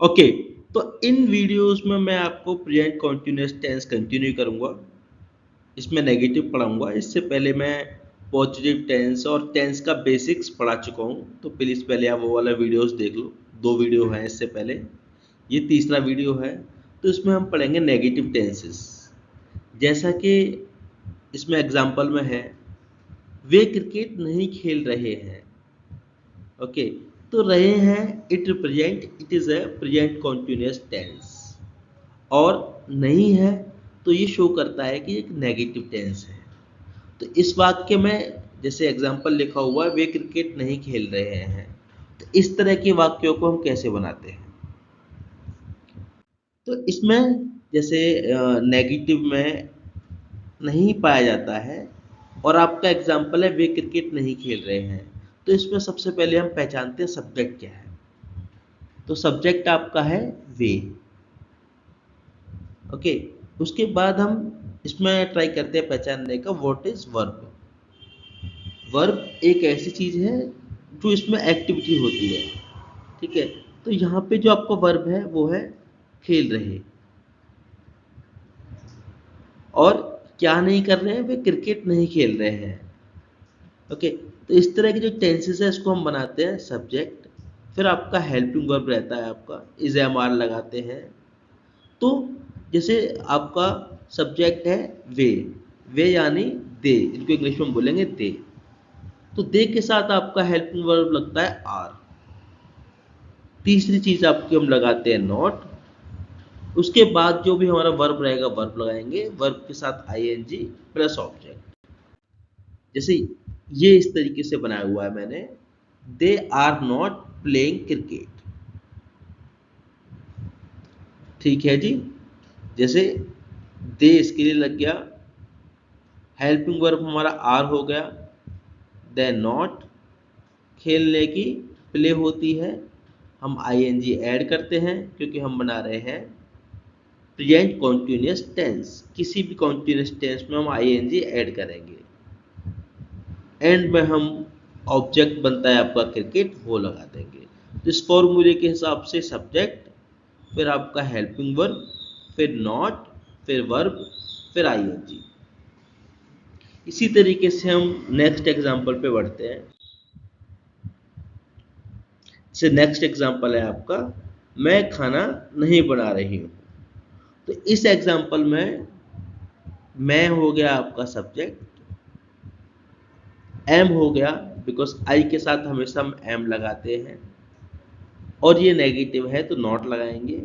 Okay, तो इन videos में मैं आपको प्रेजेंट कंटिन्यूअस टेंस कंटिन्यू करूंगा। इसमें नेगेटिव पढ़ाऊंगा। इससे पहले मैं पॉजिटिव टेंस और टेंस का बेसिक्स पढ़ा चुका हूँ, तो प्लीज़ पहले आप वो वाला वीडियोस देख लो। 2 वीडियो हैं इससे पहले, ये तीसरा वीडियो है। तो इसमें हम पढ़ेंगे नेगेटिव टेंसेस। जैसा कि इसमें एग्जाम्पल में है, वे क्रिकेट नहीं खेल रहे हैं। ओके, तो रहे हैं it represent, it is a present continuous tense. और नहीं है तो ये शो करता है कि एक नेगेटिव टेंस है। तो इस वाक्य में जैसे एग्जाम्पल लिखा हुआ है, वे क्रिकेट नहीं खेल रहे हैं, तो इस तरह के वाक्यों को हम कैसे बनाते हैं? तो इसमें जैसे नेगेटिव में नहीं पाया जाता है और आपका एग्जाम्पल है वे क्रिकेट नहीं खेल रहे हैं, तो इसमें सबसे पहले हम पहचानते हैं सब्जेक्ट क्या है। तो सब्जेक्ट आपका है वे। ओके, उसके बाद हम इसमें ट्राई करते हैं पहचानने का व्हाट इज वर्ब। वर्ब एक ऐसी चीज है जो इसमें एक्टिविटी होती है। ठीक है, तो यहाँ पे जो आपका वर्ब है वो है खेल रहे। और क्या नहीं कर रहे हैं? वे क्रिकेट नहीं खेल रहे हैं। ओके, तो इस तरह के जो टेंसेस है इसको हम बनाते हैं सब्जेक्ट। फिर आपका हेल्पिंग वर्ब रहता है, आपका इज एम आर लगाते हैं। तो जैसे आपका सब्जेक्ट है वे, वे यानी दे, इनको इंग्लिश में बोलेंगे दे। तो दे के साथ आपका हेल्पिंग वर्ब लगता है आर। तीसरी चीज आपकी हम लगाते हैं नॉट। उसके बाद जो भी हमारा वर्ब रहेगा वर्ब लगाएंगे, वर्ब के साथ आईएनजी प्लस ऑब्जेक्ट। जैसे ये इस तरीके से बनाया हुआ है मैंने, they are not playing cricket. ठीक है जी, जैसे दे इसके लिए लग गया, हेल्पिंग वर्ब हमारा आर हो गया, दे नॉट, खेलने की प्ले होती है, हम आईएनजी ऐड करते हैं क्योंकि हम बना रहे हैं प्रेजेंट कॉन्टिन्यूअस टेंस। किसी भी कॉन्टिन्यूअस टेंस में हम आईएनजी ऐड करेंगे। एंड में हम ऑब्जेक्ट बनता है आपका क्रिकेट, वो लगा देंगे। तो इस फॉर्मूले के हिसाब से सब्जेक्ट, फिर आपका हेल्पिंग वर्ब, फिर नॉट, फिर वर्ब, फिर आईएनजी। इसी तरीके से हम नेक्स्ट एग्जांपल पे बढ़ते हैं। जैसे नेक्स्ट एग्जांपल है आपका, मैं खाना नहीं बना रही हूँ। तो इस एग्जांपल में मैं हो गया आपका सब्जेक्ट, एम हो गया बिकॉज आई के साथ हमेशा हम एम लगाते हैं, और ये नेगेटिव है तो नॉट लगाएंगे।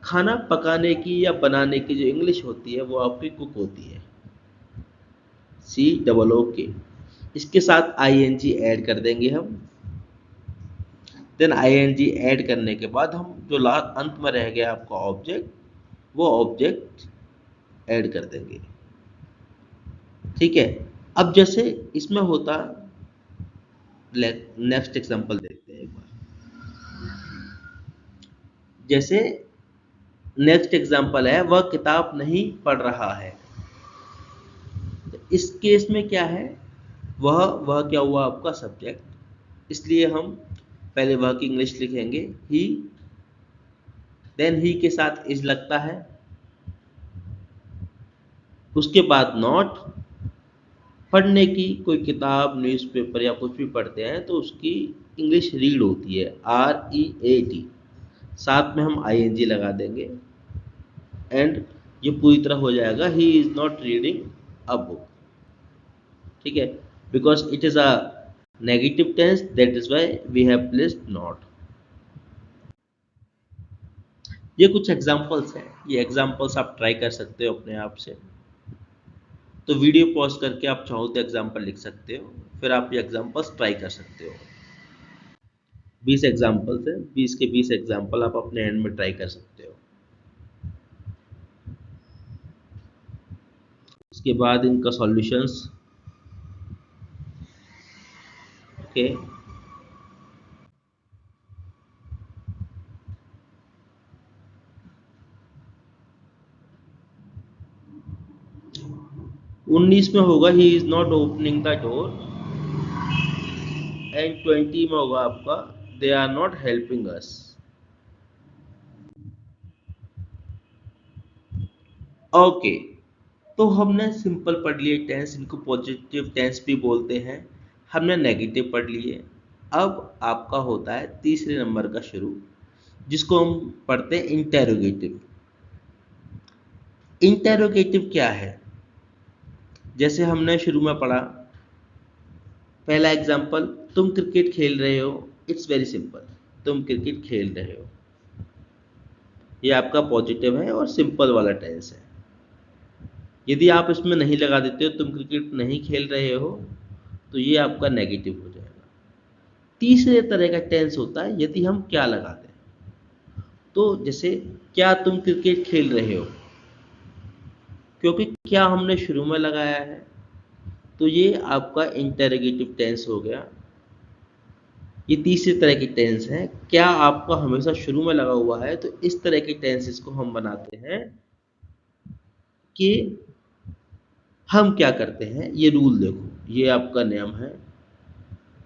खाना पकाने की या बनाने की जो इंग्लिश होती है वो आपकी कुक होती है, सी डबल ओ के। इसके साथ आईएनजी ऐड कर देंगे हम। देन आईएनजी ऐड करने के बाद हम जो लास्ट अंत में रह गया आपका ऑब्जेक्ट, वो ऑब्जेक्ट ऐड कर देंगे। ठीक है, अब जैसे इसमें होता, नेक्स्ट एग्जांपल देखते हैं एक बार। जैसे नेक्स्ट एग्जांपल है, वह किताब नहीं पढ़ रहा है। तो इस केस में क्या है, वह क्या हुआ आपका सब्जेक्ट, इसलिए हम पहले वह की इंग्लिश लिखेंगे ही, देन ही के साथ इज लगता है, उसके बाद नॉट। पढ़ने की कोई किताब, न्यूज़पेपर या कुछ भी पढ़ते हैं तो उसकी इंग्लिश रीड होती है, READ। साथ में हम आईएनजी लगा देंगे एंड ये पूरी तरह हो जाएगा, he is not reading a book. ठीक है, because it is a negative tense, that is why we have placed not. ये कुछ एग्जांपल्स हैं, ये एग्जांपल्स आप ट्राई कर सकते हो अपने आप से। तो वीडियो पॉज करके आप चाहो तो एग्जांपल लिख सकते हो, फिर आप ये एग्जांपल्स ट्राई कर सकते हो। 20 एग्जांपल्स हैं, 20 के 20 एग्जांपल आप अपने हैंड में ट्राई कर सकते हो। उसके बाद इनका सॉल्यूशंस। ओके, 19 में होगा he is not opening the door, and 20 में होगा आपका they are not helping us. Okay, तो हमने सिंपल पढ़ लिए टेंस, इनको पॉजिटिव टेंस भी बोलते हैं। हमने नेगेटिव पढ़ लिए। अब आपका होता है तीसरे नंबर का शुरू, जिसको हम पढ़ते हैं इंटेरोगेटिव। इंटेरोगेटिव क्या है? जैसे हमने शुरू में पढ़ा, पहला एग्जांपल, तुम क्रिकेट खेल रहे हो। इट्स वेरी सिंपल, तुम क्रिकेट खेल रहे हो, ये आपका पॉजिटिव है और सिंपल वाला टेंस है। यदि आप इसमें नहीं लगा देते हो तुम क्रिकेट नहीं खेल रहे हो, तो ये आपका नेगेटिव हो जाएगा। तीसरे तरह का टेंस होता है यदि हम क्या लगा दें। तो जैसे क्या तुम क्रिकेट खेल रहे हो, क्योंकि क्या हमने शुरू में लगाया है, तो ये आपका इंटेरोगेटिव टेंस हो गया। ये तीसरे तरह की टेंस है। क्या आपका हमेशा शुरू में लगा हुआ है, तो इस तरह के टेंसेस को हम बनाते हैं कि हम क्या करते हैं। ये रूल देखो, ये आपका नियम है।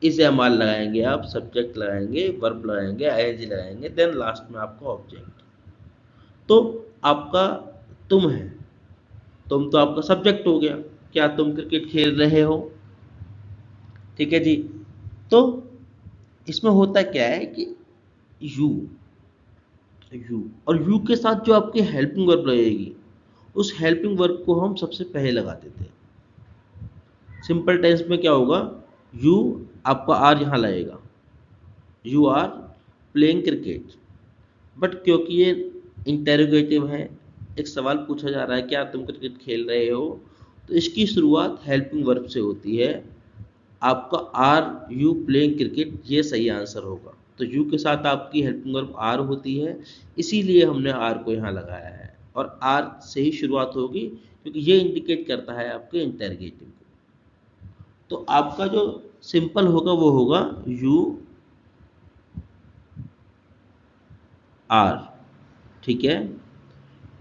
इस एमआर लगाएंगे, आप सब्जेक्ट लगाएंगे, वर्ब लगाएंगे, आईएनजी लगाएंगे, देन लास्ट में आपका ऑब्जेक्ट। तो आपका तुम है, तुम तो आपका सब्जेक्ट हो गया। क्या तुम क्रिकेट खेल रहे हो, ठीक है जी। तो इसमें होता क्या है कि यू यू और यू के साथ जो आपकी हेल्पिंग वर्ब रहेगी, उस हेल्पिंग वर्ब को हम सबसे पहले लगा देते हैं। सिंपल टेंस में क्या होगा, यू आपका आर यहाँ लगेगा, you are playing cricket. But क्योंकि ये इंटेरोगेटिव है, एक सवाल पूछा जा रहा है क्या तुम क्रिकेट खेल रहे हो, तो इसकी शुरुआत हेल्पिंग वर्ब से होती है। आपका आर यू प्लेइंग क्रिकेट, ये सही आंसर होगा। तो यू के साथ आपकी हेल्पिंग वर्ब आर होती है, इसीलिए हमने आर को यहाँ लगाया है, और आर से ही शुरुआत होगी क्योंकि ये इंडिकेट करता है आपके इंटेरोगेटिव को। तो आपका जो सिंपल होगा वो होगा यू आर, ठीक है,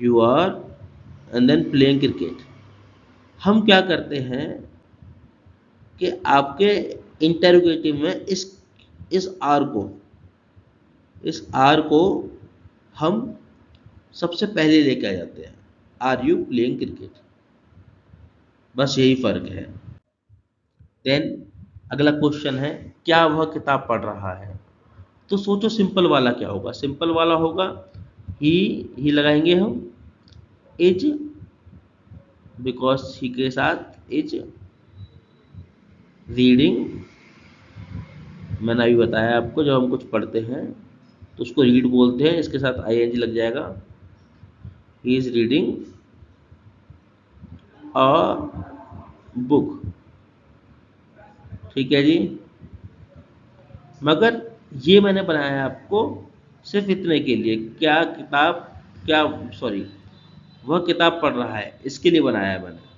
you are and then playing cricket. हम क्या करते हैं कि आपके इंटेरोगेटिव में इस आर को इस आर को हम सबसे पहले लेके आ जाते हैं, आर यू प्लेइंग क्रिकेट, बस यही फर्क है। देन अगला क्वेश्चन है, क्या वह किताब पढ़ रहा है। तो सोचो सिंपल वाला क्या होगा। सिंपल वाला होगा ही लगाएंगे हम, इज, बिकॉज ही के साथ इज रीडिंग। मैंने अभी बताया आपको, जब हम कुछ पढ़ते हैं तो उसको रीड बोलते हैं, इसके साथ आईएनजी लग जाएगा। He is reading a book, ठीक है जी। मगर ये मैंने बनाया आपको सिर्फ इतने के लिए, क्या किताब, क्या सॉरी वह किताब पढ़ रहा है, इसके लिए बनाया है मैंने।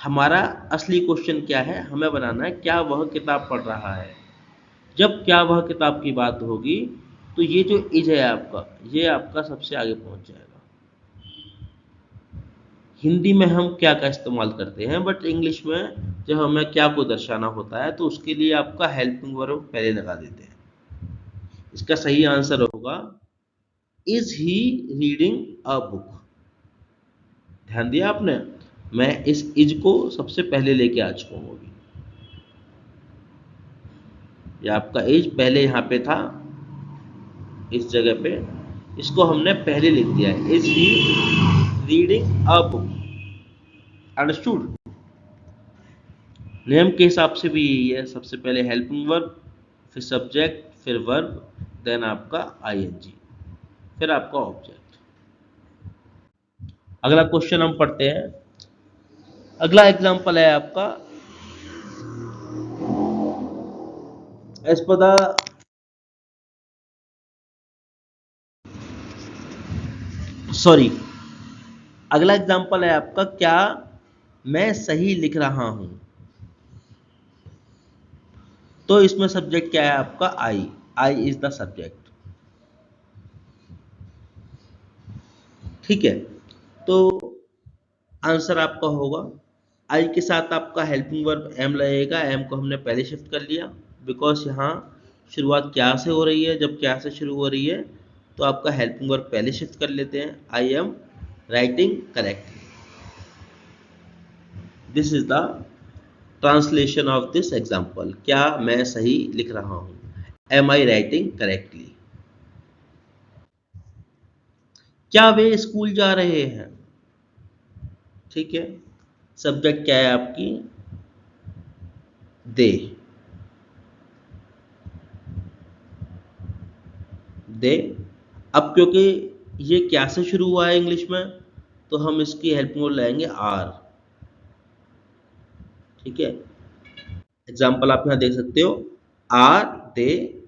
हमारा असली क्वेश्चन क्या है, हमें बनाना है क्या वह किताब पढ़ रहा है। जब क्या वह किताब की बात होगी, तो ये जो इज है आपका, ये आपका सबसे आगे पहुंच जाएगा। हिंदी में हम क्या का इस्तेमाल करते हैं, बट इंग्लिश में जब हमें क्या को दर्शाना होता है, तो उसके लिए आपका हेल्पिंग वर्ब पहले लगा देते हैं। इसका सही आंसर होगा is he reading a book. ध्यान दिया आपने, मैं इस इज को सबसे पहले लेके आ चुका हूं अभी। ये आपका इज पहले यहाँ पे था, इस जगह पे, इसको हमने पहले लिख दिया है, is he reading a book. Understood. नियम के हिसाब से भी यही है, सबसे पहले हेल्पिंग वर्ब, फिर सब्जेक्ट, फिर वर्ब, देन आपका आईएनजी, फिर आपका ऑब्जेक्ट। अगला क्वेश्चन हम पढ़ते हैं। अगला एग्जांपल है आपका, एज पर द सॉरी अगला एग्जांपल है आपका, क्या मैं सही लिख रहा हूं। तो इसमें सब्जेक्ट क्या है आपका, आई। आई इज द सब्जेक्ट, ठीक है। तो आंसर आपका होगा, आई के साथ आपका हेल्पिंग वर्ब एम लगेगा। एम को हमने पहले शिफ्ट कर लिया, बिकॉज यहाँ शुरुआत क्या से हो रही है। जब क्या से शुरू हो रही है तो आपका हेल्पिंग वर्ब पहले शिफ्ट कर लेते हैं, I am writing correctly. This is the translation of this example. क्या मैं सही लिख रहा हूं? Am I writing correctly? क्या वे स्कूल जा रहे हैं? ठीक है। सब्जेक्ट क्या है आपकी? दे। दे। अब क्योंकि ये क्या से शुरू हुआ है इंग्लिश में, तो हम इसकी हेल्प में लाएंगे आर। ठीक है। एग्जाम्पल आप यहाँ देख सकते हो, आर दे,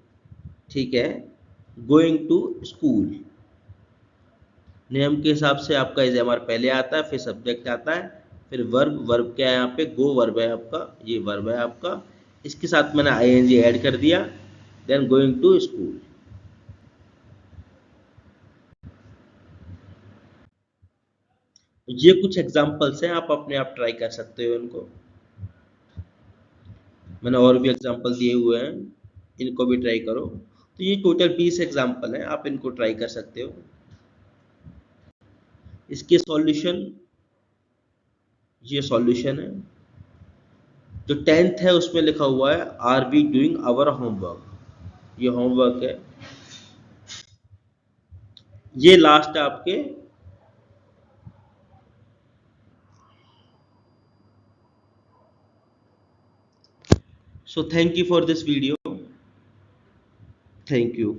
ठीक है, गोइंग टू स्कूल। नियम के हिसाब से आपका इज एम आर पहले आता है, फिर सब्जेक्ट आता है, फिर वर्ब। वर्ब क्या है यहाँ पे? गो वर्ब है आपका, ये वर्ब है आपका। इसके साथ मैंने आई एन जी ऐड कर दिया, देन गोइंग टू स्कूल। ये कुछ एग्जाम्पल्स हैं, आप अपने आप ट्राई कर सकते हो इनको। मैंने और भी एग्जाम्पल दिए हुए हैं, इनको भी ट्राई करो। तो ये टोटल 20 एग्जाम्पल हैं, आप इनको ट्राई कर सकते हो। इसके सॉल्यूशन, ये सॉल्यूशन है। जो 10th है उसमें लिखा हुआ है, are be doing our homework, ये होमवर्क है। ये लास्ट है आपके। So thank you for this video. Thank you.